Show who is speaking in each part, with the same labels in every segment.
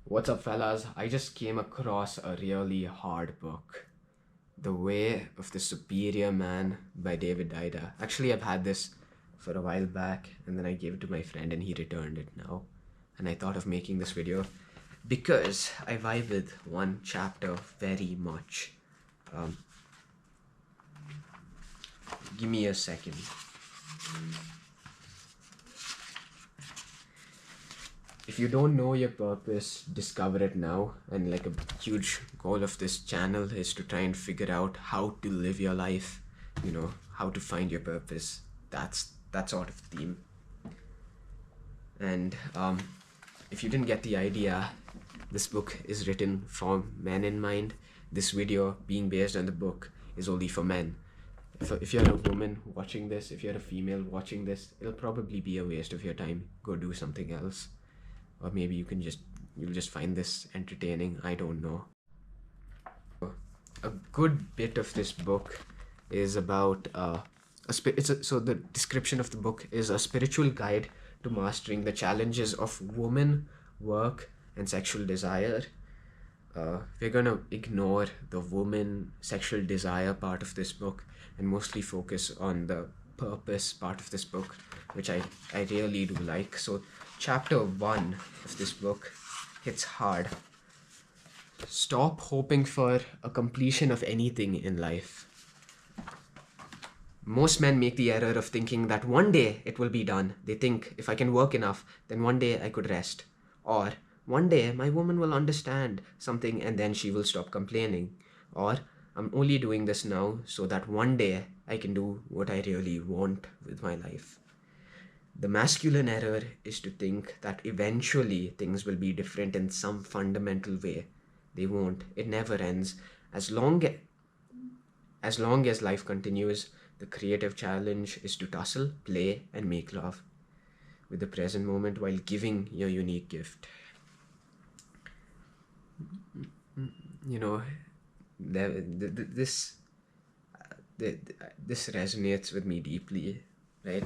Speaker 1: What's up, fellas? I just came across a really hard book, The Way of the Superior Man by David Dider. Actually, I've had this for a while back, and then I gave it to my friend, and he returned it now. And I thought of making this video because I vibe with one chapter very much. Um, Give me a second. If you don't know your purpose, discover it now. And like a huge goal of this channel is to try and figure out how to live your life, how to find your purpose. That's that sort of theme. And if you didn't get the idea, this book is written for men in mind. This video being based on the book is only for men. If you're a woman watching this, if you're a female watching this, it'll probably be a waste of your time. Go do something else. Or maybe you'll just find this entertaining. I don't know. A good bit of this book is about so the description of the book is a spiritual guide to mastering the challenges of woman, work, and sexual desire. We're gonna ignore the woman sexual desire part of this book and mostly focus on the purpose part of this book, which I really do like. So chapter 1 of this book hits hard. Stop hoping for a completion of anything in life. Most men make the error of thinking that one day it will be done. They think, if I can work enough, then one day I could rest. Or, one day my woman will understand something and then she will stop complaining. Or, I'm only doing this now so that one day I can do what I really want with my life. The masculine error is to think that eventually things will be different in some fundamental way. They won't. It never ends. As long as life continues, the creative challenge is to tussle, play, and make love with the present moment while giving your unique gift. This resonates with me deeply, right?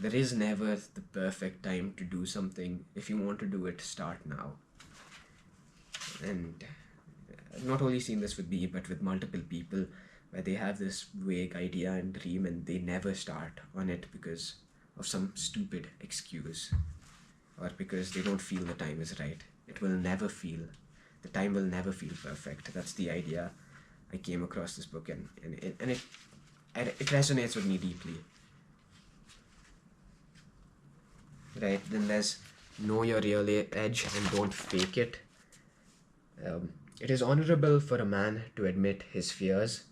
Speaker 1: There is never the perfect time to do something. If you want to do it, start now. And I've not only seen this with me, but with multiple people, where they have this vague idea and dream and they never start on it because of some stupid excuse or because they don't feel the time is right. The time will never feel perfect. That's the idea. I came across this book and it resonates with me deeply. Right, then there's know your real edge and don't fake it. It is honorable for a man to admit his fears,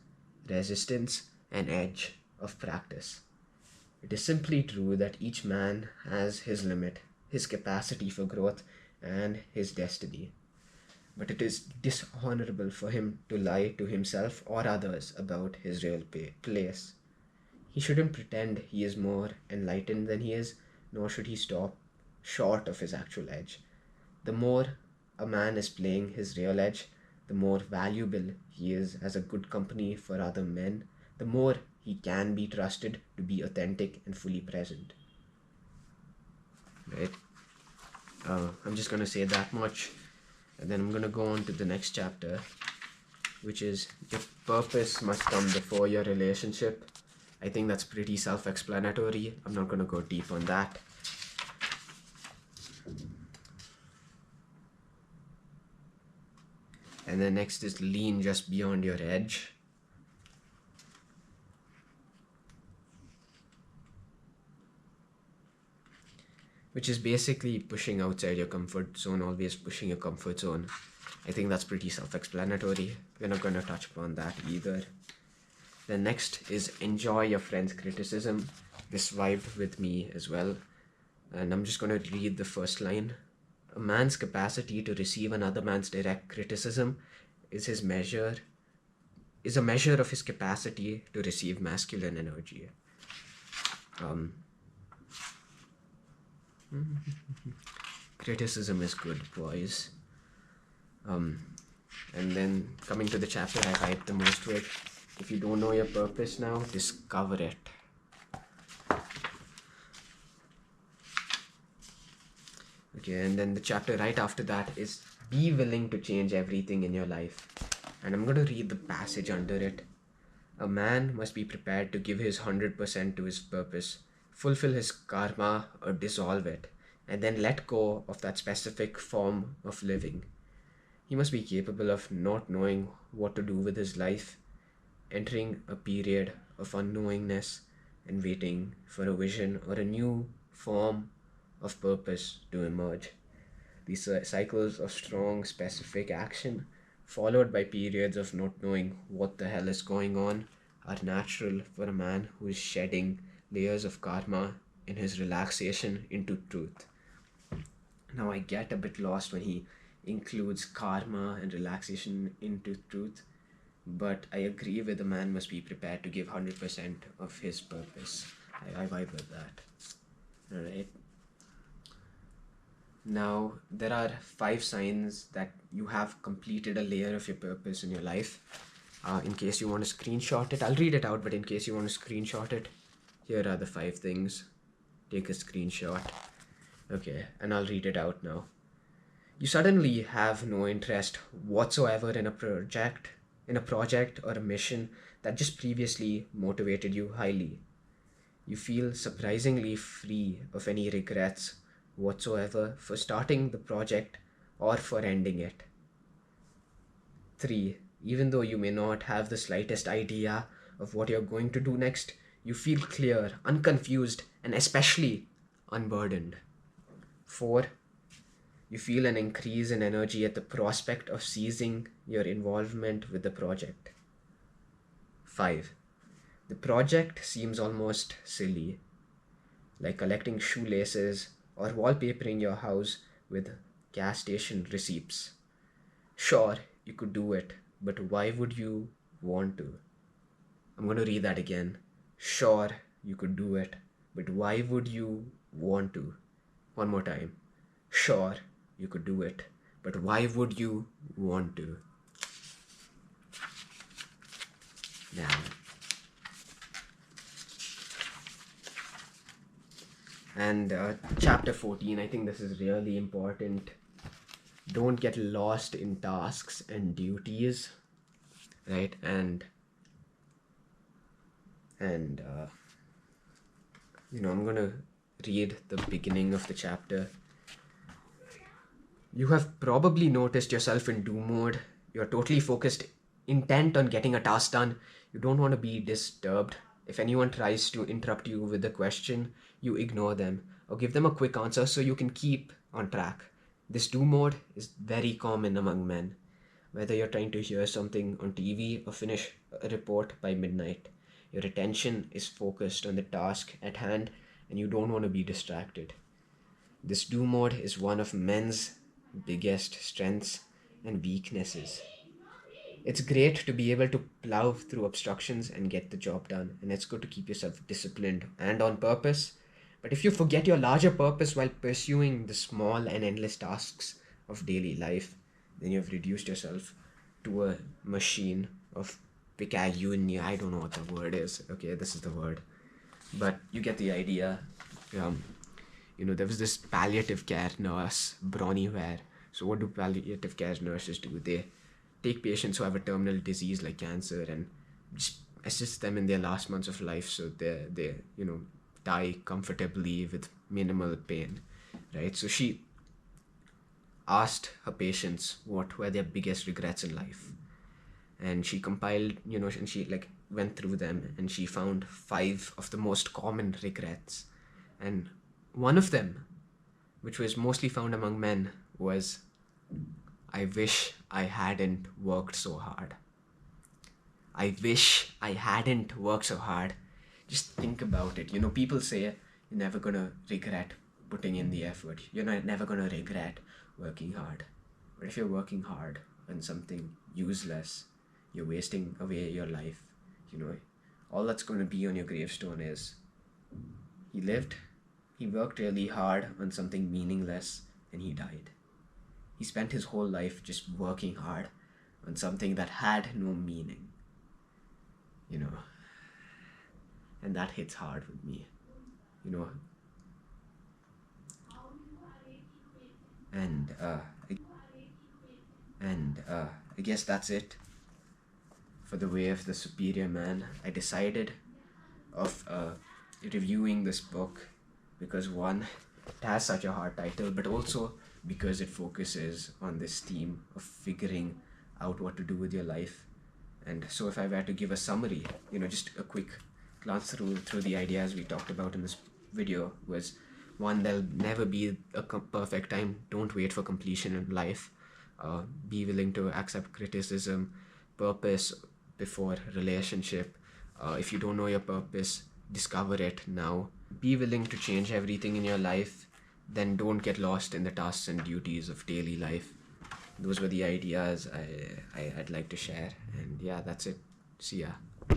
Speaker 1: resistance, and edge of practice. It is simply true that each man has his limit, his capacity for growth, and his destiny. But it is dishonorable for him to lie to himself or others about his real place. He shouldn't pretend he is more enlightened than he is, nor should he stop short of his actual edge. The more a man is playing his real edge, the more valuable he is as a good company for other men, the more he can be trusted to be authentic and fully present. Right? I'm just going to say that much, and then I'm going to go on to the next chapter, which is your purpose must come before your relationship. I think that's pretty self-explanatory. I'm not going to go deep on that. And then next is lean just beyond your edge. Which is basically pushing outside your comfort zone, always pushing your comfort zone. I think that's pretty self-explanatory. We're not going to touch upon that either. The next is enjoy your friend's criticism. This vibed with me as well. And I'm just going to read the first line. A man's capacity to receive another man's direct criticism is a measure of his capacity to receive masculine energy. Criticism is good, boys. And then coming to the chapter I hyped the most with. If you don't know your purpose now, discover it. Okay, and then the chapter right after that is be willing to change everything in your life. And I'm going to read the passage under it. A man must be prepared to give his 100% to his purpose, fulfill his karma or dissolve it, and then let go of that specific form of living. He must be capable of not knowing what to do with his life, entering a period of unknowingness, and waiting for a vision or a new form of purpose to emerge. These cycles of strong, specific action, followed by periods of not knowing what the hell is going on, are natural for a man who is shedding layers of karma in his relaxation into truth. Now, I get a bit lost when he includes karma and relaxation into truth, but I agree with the man must be prepared to give 100% of his purpose. I vibe with that. Alright. Now, there are 5 signs that you have completed a layer of your purpose in your life. In case you want to screenshot it, I'll read it out, but in case you want to screenshot it, here are the 5 things. Take a screenshot. Okay, and I'll read it out now. You suddenly have no interest whatsoever in a project or a mission that just previously motivated you highly. You feel surprisingly free of any regrets whatsoever for starting the project or for ending it. 3. Even though you may not have the slightest idea of what you're going to do next, you feel clear, unconfused, and especially unburdened. 4. You feel an increase in energy at the prospect of ceasing your involvement with the project. 5. The project seems almost silly, like collecting shoelaces or wallpapering your house with gas station receipts. Sure, you could do it, but why would you want to? I'm going to read that again. Sure, you could do it, but why would you want to? One more time. Sure, you could do it, but why would you want to? Now, and chapter 14, I think this is really important. Don't get lost in tasks and duties, right? And I'm gonna read the beginning of the chapter. You have probably noticed yourself in do mode. You're totally focused, intent on getting a task done. You don't want to be disturbed. If anyone tries to interrupt you with a question, you ignore them or give them a quick answer so you can keep on track. This do mode is very common among men. Whether you're trying to hear something on TV or finish a report by midnight, your attention is focused on the task at hand and you don't want to be distracted. This do mode is one of men's biggest strengths and weaknesses. It's great to be able to plow through obstructions and get the job done, and it's good to keep yourself disciplined and on purpose. But if you forget your larger purpose while pursuing the small and endless tasks of daily life, then you've reduced yourself to a machine of picagunia. I don't know what the word is. Okay, this is the word. But you get the idea. There was this palliative care nurse, Bronnie Ware. So what do palliative care nurses do? They take patients who have a terminal disease like cancer and just assist them in their last months of life so they die comfortably with minimal pain, right? So she asked her patients what were their biggest regrets in life. And she compiled, and she went through them and she found 5 of the most common regrets. And one of them, which was mostly found among men, was, I wish I hadn't worked so hard. I wish I hadn't worked so hard. Just think about it. People say you're never gonna regret putting in the effort. You're never gonna regret working hard. But if you're working hard on something useless, you're wasting away your life. All that's gonna be on your gravestone is, he worked really hard on something meaningless and he died. He spent his whole life just working hard on something that had no meaning. And that hits hard with me. And I guess that's it for The Way of the Superior Man. I decided of reviewing this book because one, it has such a hard title, but also because it focuses on this theme of figuring out what to do with your life. And so if I were to give a summary, just a quick glance through the ideas we talked about in this video was: one, there'll never be a perfect time. Don't wait for completion in life. Be willing to accept criticism. Purpose before relationship. If you don't know your purpose, discover it now. Be willing to change everything in your life. Then don't get lost in the tasks and duties of daily life. Those were the ideas I'd like to share. And yeah, that's it. See ya.